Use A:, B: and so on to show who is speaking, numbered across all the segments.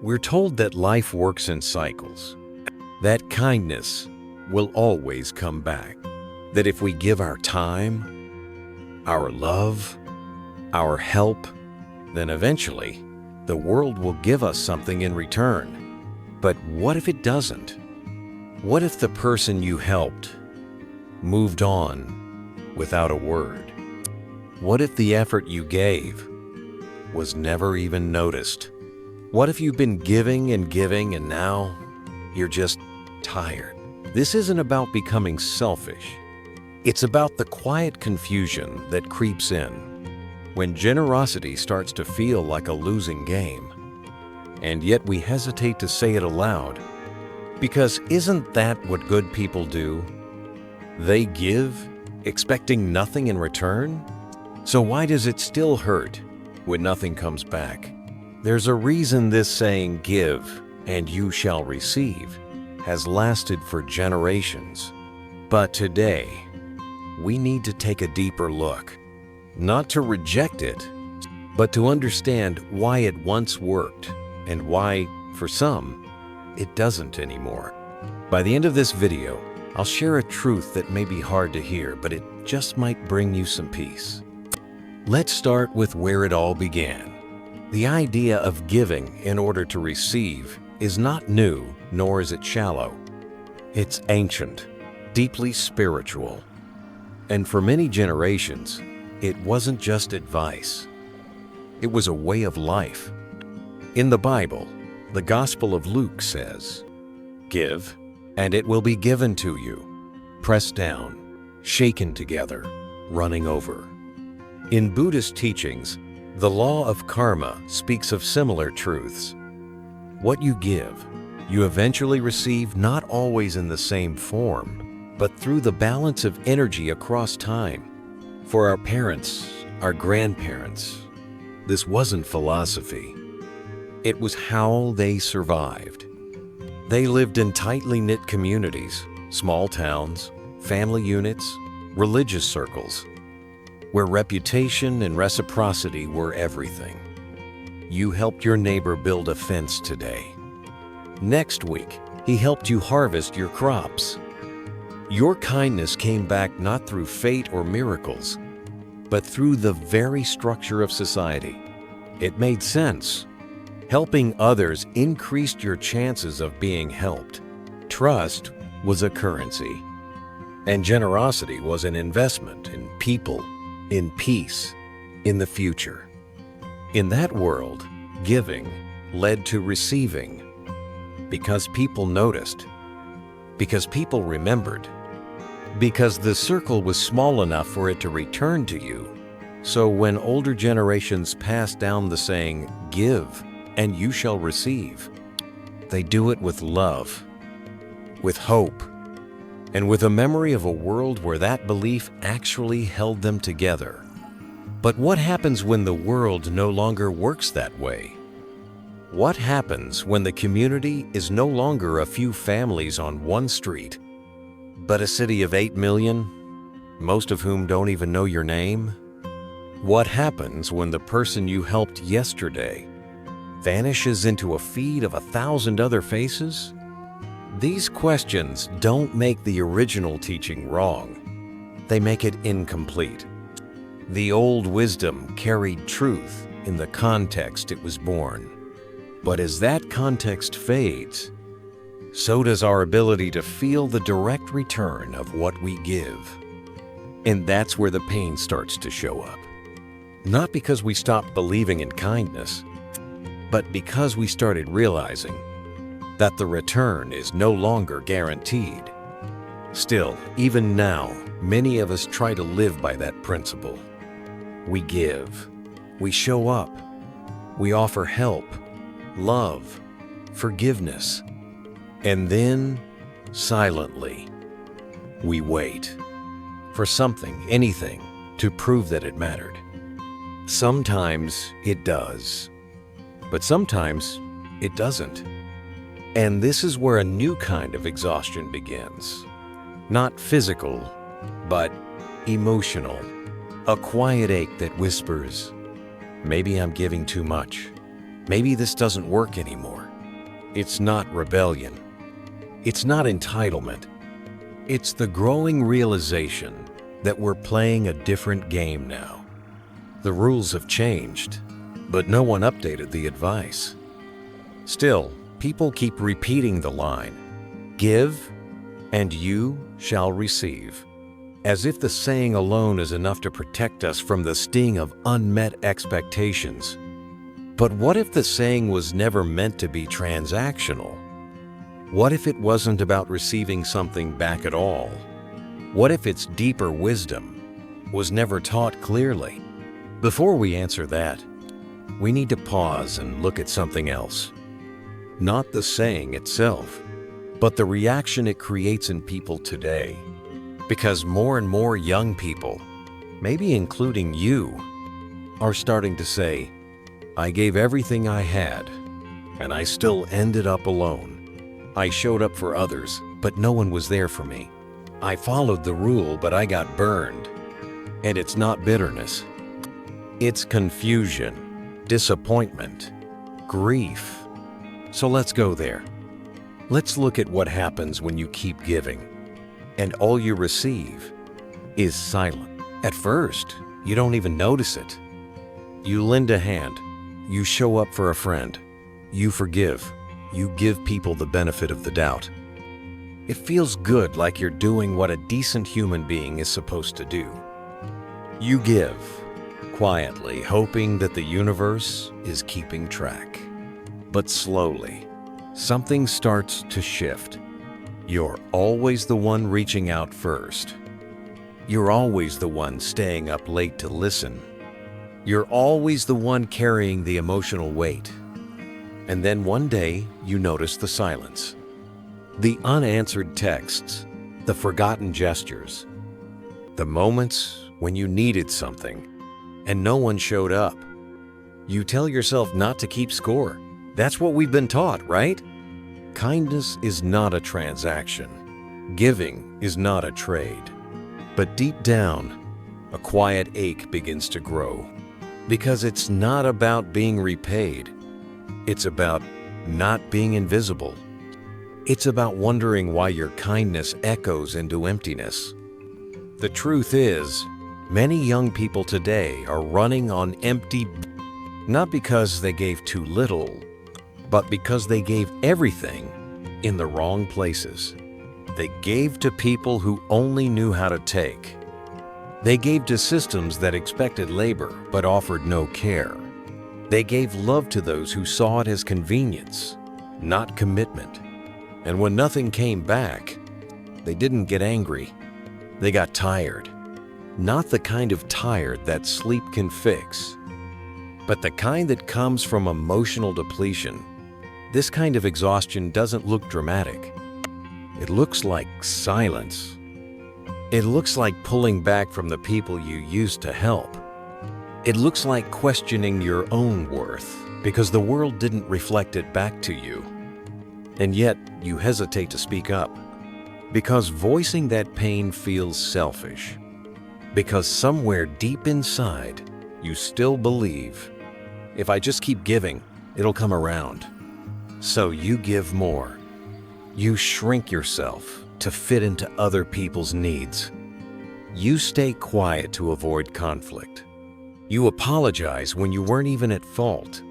A: We're told that life works in cycles, that kindness will always come back, that if we give our time, our love, our help, then eventually the world will give us something in return. But what if it doesn't? What if the person you helped moved on without a word? What if the effort you gave was never even noticed? What if you've been giving and now you're just tired? This isn't about becoming selfish. It's about the quiet confusion that creeps in when generosity starts to feel like a losing game. And yet we hesitate to say it aloud, because isn't that what good people do? They give, expecting nothing in return? So why does it still hurt when nothing comes back? There's a reason this saying, "Give, and you shall receive," has lasted for generations. But today, we need to take a deeper look, not to reject it, but to understand why it once worked and why, for some, it doesn't anymore. By the end of this video, I'll share a truth that may be hard to hear, but it just might bring you some peace. Let's start with where it all began. The idea of giving in order to receive is not new, nor is it shallow. It's ancient, deeply spiritual. And for many generations, it wasn't just advice. It was a way of life. In the Bible, the Gospel of Luke says, "Give, and it will be given to you, pressed down, shaken together, running over." In Buddhist teachings, the law of karma speaks of similar truths. What you give, you eventually receive, not always in the same form, but through the balance of energy across time. For our parents, our grandparents, this wasn't philosophy. It was how they survived. They lived in tightly knit communities, small towns, family units, religious circles, where reputation and reciprocity were everything. You helped your neighbor build a fence today. Next week, he helped you harvest your crops. Your kindness came back not through fate or miracles, but through the very structure of society. It made sense. Helping others increased your chances of being helped. Trust was a currency, and generosity was an investment in people, in peace, in the future. In that world, giving led to receiving, because people noticed, because people remembered, because the circle was small enough for it to return to you. So when older generations pass down the saying, "Give, and you shall receive," they do it with love, with hope, and with a memory of a world where that belief actually held them together. But what happens when the world no longer works that way? What happens when the community is no longer a few families on one street, but a city of 8 million, most of whom don't even know your name? What happens when the person you helped yesterday vanishes into a feed of 1,000 other faces? These questions don't make the original teaching wrong. They make it incomplete. The old wisdom carried truth in the context it was born. But as that context fades, so does our ability to feel the direct return of what we give. And that's where the pain starts to show up. Not because we stopped believing in kindness, but because we started realizing that the return is no longer guaranteed. Still, even now, many of us try to live by that principle. We give, we show up, we offer help, love, forgiveness, and then, silently, we wait for something, anything, to prove that it mattered. Sometimes it does, but sometimes it doesn't. And this is where a new kind of exhaustion begins. Not physical, but emotional. A quiet ache that whispers, maybe I'm giving too much. Maybe this doesn't work anymore. It's not rebellion. It's not entitlement. It's the growing realization that we're playing a different game now. The rules have changed, but no one updated the advice. Still, people keep repeating the line, "Give, and you shall receive," as if the saying alone is enough to protect us from the sting of unmet expectations. But what if the saying was never meant to be transactional? What if it wasn't about receiving something back at all? What if its deeper wisdom was never taught clearly? Before we answer that, we need to pause and look at something else. Not the saying itself, but the reaction it creates in people today. Because more and more young people, maybe including you, are starting to say, "I gave everything I had, and I still ended up alone. I showed up for others, but no one was there for me. I followed the rule, but I got burned." And it's not bitterness. It's confusion, disappointment, grief. So let's go there. Let's look at what happens when you keep giving, and all you receive is silent. At first, you don't even notice it. You lend a hand. You show up for a friend. You forgive. You give people the benefit of the doubt. It feels good, like you're doing what a decent human being is supposed to do. You give, quietly, hoping that the universe is keeping track. But slowly, something starts to shift. You're always the one reaching out first. You're always the one staying up late to listen. You're always the one carrying the emotional weight. And then one day, you notice the silence. The unanswered texts, the forgotten gestures, the moments when you needed something and no one showed up. You tell yourself not to keep score. That's what we've been taught, right? Kindness is not a transaction. Giving is not a trade. But deep down, a quiet ache begins to grow. Because it's not about being repaid. It's about not being invisible. It's about wondering why your kindness echoes into emptiness. The truth is, many young people today are running on empty, not because they gave too little, but because they gave everything in the wrong places. They gave to people who only knew how to take. They gave to systems that expected labor but offered no care. They gave love to those who saw it as convenience, not commitment. And when nothing came back, they didn't get angry. They got tired. Not the kind of tired that sleep can fix, but the kind that comes from emotional depletion. This kind of exhaustion doesn't look dramatic. It looks like silence. It looks like pulling back from the people you used to help. It looks like questioning your own worth because the world didn't reflect it back to you. And yet, you hesitate to speak up because voicing that pain feels selfish. Because somewhere deep inside, you still believe, if I just keep giving, it'll come around. So you give more. You shrink yourself to fit into other people's needs. You stay quiet to avoid conflict. You apologize when you weren't even at fault.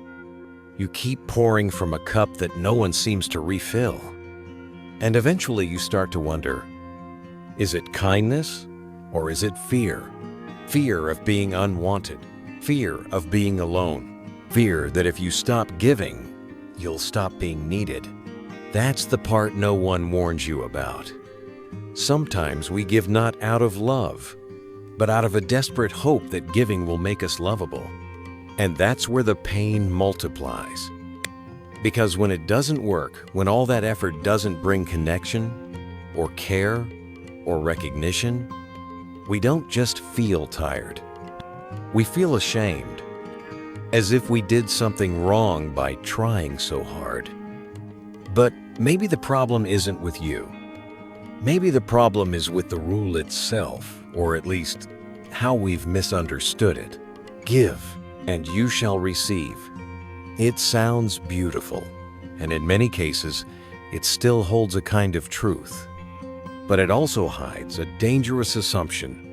A: You keep pouring from a cup that no one seems to refill. And eventually you start to wonder, is it kindness or is it fear? Fear of being unwanted. Fear of being alone. Fear that if you stop giving, you'll stop being needed. That's the part no one warns you about. Sometimes we give not out of love, but out of a desperate hope that giving will make us lovable. And that's where the pain multiplies. Because when it doesn't work, when all that effort doesn't bring connection, or care, or recognition, we don't just feel tired. We feel ashamed, as if we did something wrong by trying so hard. But maybe the problem isn't with you. Maybe the problem is with the rule itself, or at least how we've misunderstood it. Give, and you shall receive. It sounds beautiful. and in many cases, it still holds a kind of truth. But it also hides a dangerous assumption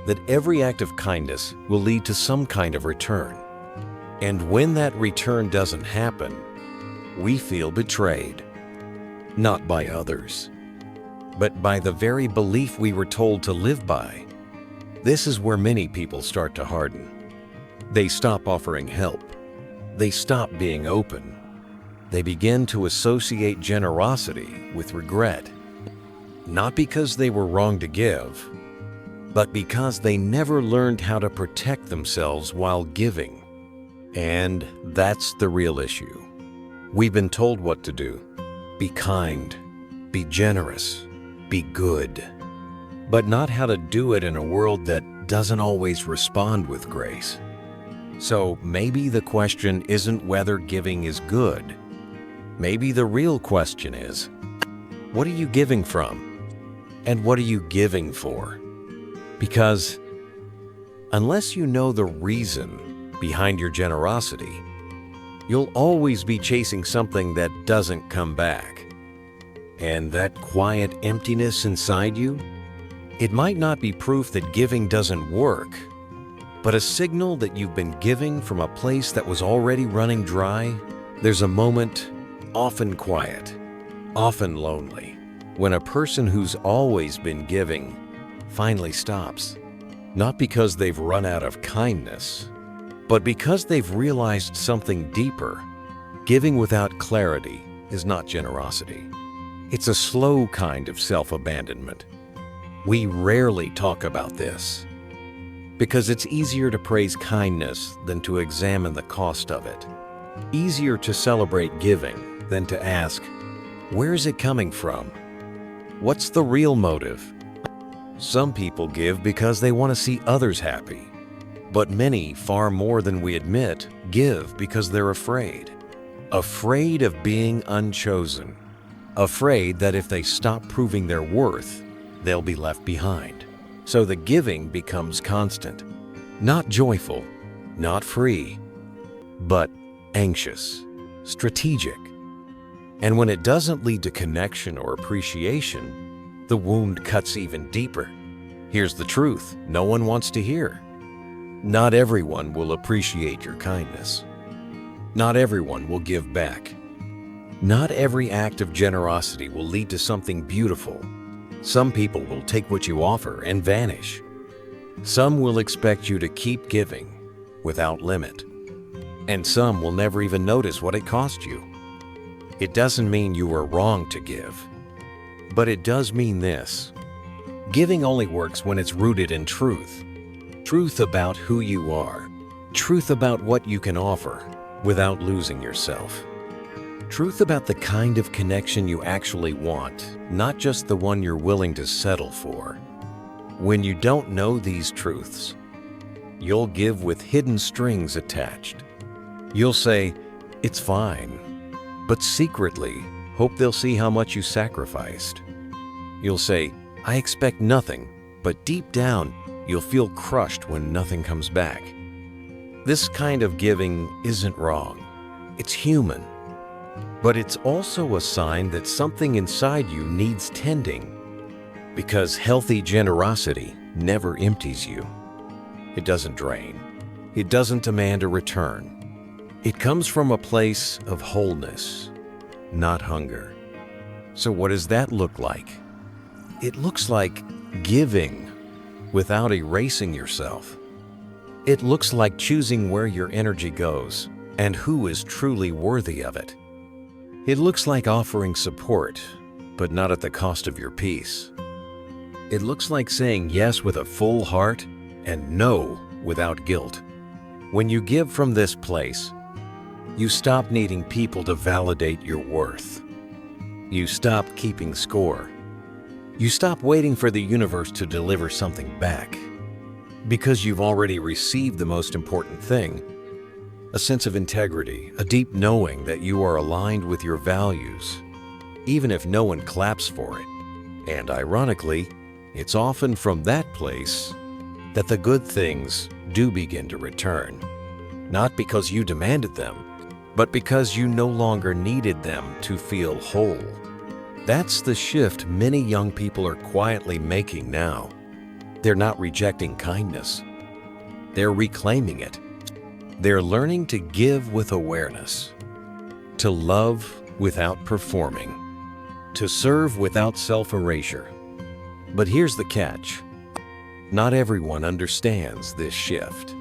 A: that every act of kindness will lead to some kind of return. And when that return doesn't happen, we feel betrayed, not by others, but by the very belief we were told to live by. This is where many people start to harden. They stop offering help. They stop being open. They begin to associate generosity with regret, not because they were wrong to give, but because they never learned how to protect themselves while giving. And that's the real issue. We've been told what to do. Be kind, be generous, be good, but not how to do it in a world that doesn't always respond with grace. So maybe the question isn't whether giving is good. Maybe the real question is, what are you giving from? And what are you giving for? Because unless you know the reason behind your generosity, you'll always be chasing something that doesn't come back. And that quiet emptiness inside you, it might not be proof that giving doesn't work, but a signal that you've been giving from a place that was already running dry. There's a moment, often quiet, often lonely, when a person who's always been giving finally stops, not because they've run out of kindness, but because they've realized something deeper. Giving without clarity is not generosity. It's a slow kind of self-abandonment. We rarely talk about this because it's easier to praise kindness than to examine the cost of it. Easier to celebrate giving than to ask, where is it coming from? What's the real motive? Some people give because they want to see others happy, but many, far more than we admit, give because they're afraid. Afraid of being unchosen. Afraid that if they stop proving their worth, they'll be left behind. So the giving becomes constant, not joyful, not free, but anxious, strategic. And when it doesn't lead to connection or appreciation, the wound cuts even deeper. Here's the truth no one wants to hear. Not everyone will appreciate your kindness. Not everyone will give back. Not every act of generosity will lead to something beautiful. Some people will take what you offer and vanish. Some will expect you to keep giving without limit. And some will never even notice what it cost you. It doesn't mean you were wrong to give, but it does mean this. Giving only works when it's rooted in truth. Truth about who you are. Truth about what you can offer without losing yourself. Truth about the kind of connection you actually want, not just the one you're willing to settle for. When you don't know these truths, you'll give with hidden strings attached. You'll say, it's fine, but secretly hope they'll see how much you sacrificed. You'll say, I expect nothing, but deep down, you'll feel crushed when nothing comes back. This kind of giving isn't wrong. It's human. But it's also a sign that something inside you needs tending, because healthy generosity never empties you. It doesn't drain. It doesn't demand a return. It comes from a place of wholeness, not hunger. So what does that look like? It looks like giving without erasing yourself. It looks like choosing where your energy goes and who is truly worthy of it. It looks like offering support, but not at the cost of your peace. It looks like saying yes with a full heart and no without guilt. When you give from this place, you stop needing people to validate your worth. You stop keeping score. You stop waiting for the universe to deliver something back, because you've already received the most important thing, a sense of integrity, a deep knowing that you are aligned with your values, even if no one claps for it. And ironically, it's often from that place that the good things do begin to return, not because you demanded them, but because you no longer needed them to feel whole. That's the shift many young people are quietly making now. They're not rejecting kindness. They're reclaiming it. They're learning to give with awareness, to love without performing, to serve without self-erasure. But here's the catch. Not everyone understands this shift,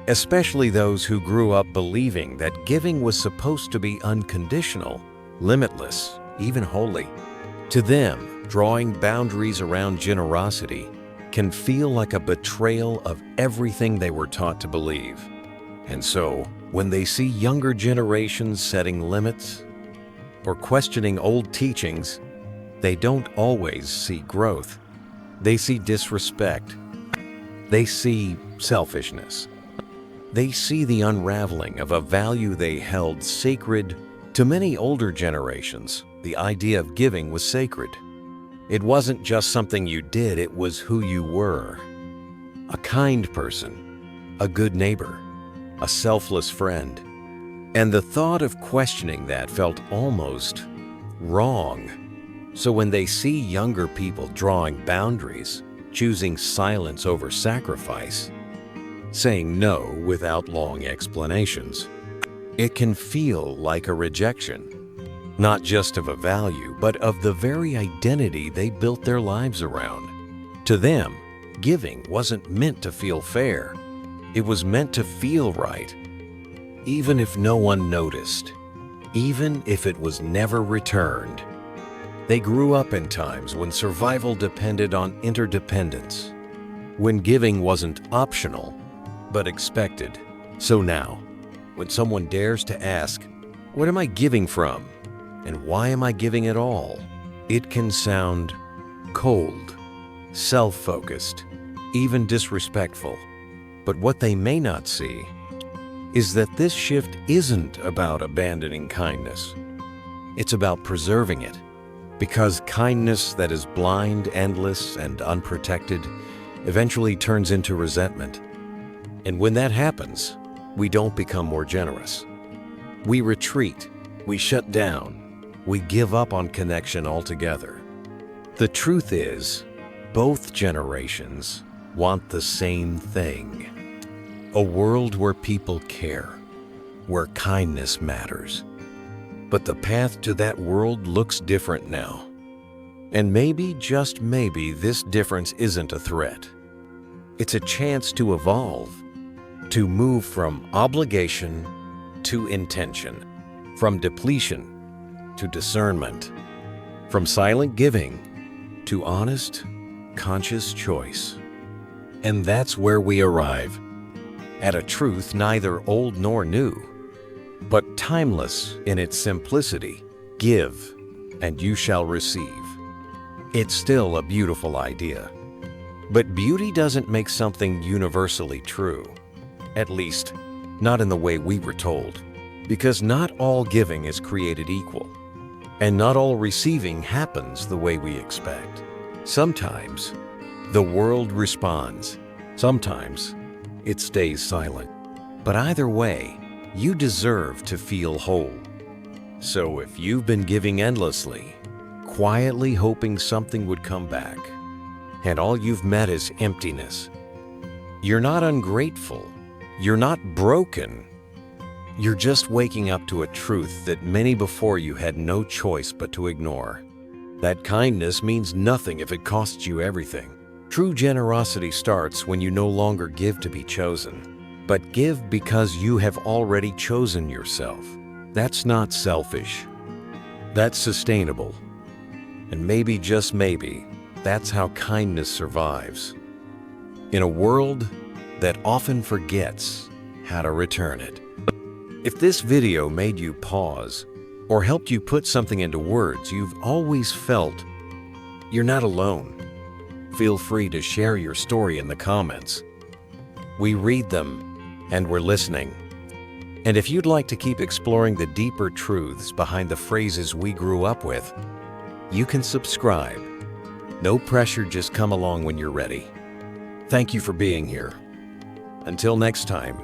A: especially those who grew up believing that giving was supposed to be unconditional, limitless, even holy. To them, drawing boundaries around generosity can feel like a betrayal of everything they were taught to believe. And so, when they see younger generations setting limits or questioning old teachings, they don't always see growth. They see disrespect. They see selfishness. They see the unraveling of a value they held sacred. To many older generations, the idea of giving was sacred. It wasn't just something you did, it was who you were. A kind person, a good neighbor, a selfless friend. And the thought of questioning that felt almost wrong. So when they see younger people drawing boundaries, choosing silence over sacrifice, saying no without long explanations, it can feel like a rejection, not just of a value, but of the very identity they built their lives around. To them, giving wasn't meant to feel fair. It was meant to feel right, even if no one noticed, even if it was never returned. They grew up in times when survival depended on interdependence, when giving wasn't optional, but expected. So now, when someone dares to ask, "What am I giving from? And why am I giving at all?" it can sound cold, self-focused, even disrespectful. But what they may not see is that this shift isn't about abandoning kindness. It's about preserving it. Because kindness that is blind, endless, and unprotected eventually turns into resentment. And when that happens, we don't become more generous. We retreat, we shut down, we give up on connection altogether. The truth is, both generations want the same thing. A world where people care, where kindness matters. But the path to that world looks different now. And maybe, just maybe, this difference isn't a threat. It's a chance to evolve, to move from obligation to intention, from depletion to discernment, from silent giving to honest, conscious choice. And that's where we arrive, at a truth neither old nor new, but timeless in its simplicity. Give, and you shall receive. It's still a beautiful idea. But beauty doesn't make something universally true. At least, not in the way we were told. Because not all giving is created equal. And not all receiving happens the way we expect. Sometimes, the world responds. Sometimes, it stays silent. But either way, you deserve to feel whole. So if you've been giving endlessly, quietly hoping something would come back, and all you've met is emptiness, you're not ungrateful, you're not broken, you're just waking up to a truth that many before you had no choice but to ignore. That kindness means nothing if it costs you everything. True generosity starts when you no longer give to be chosen, but give because you have already chosen yourself. That's not selfish. That's sustainable. And maybe, just maybe, that's how kindness survives. In a world that often forgets how to return it. If this video made you pause or helped you put something into words you've always felt, you're not alone. Feel free to share your story in the comments. We read them, and we're listening. And if you'd like to keep exploring the deeper truths behind the phrases we grew up with, you can subscribe. No pressure, just come along when you're ready. Thank you for being here. Until next time.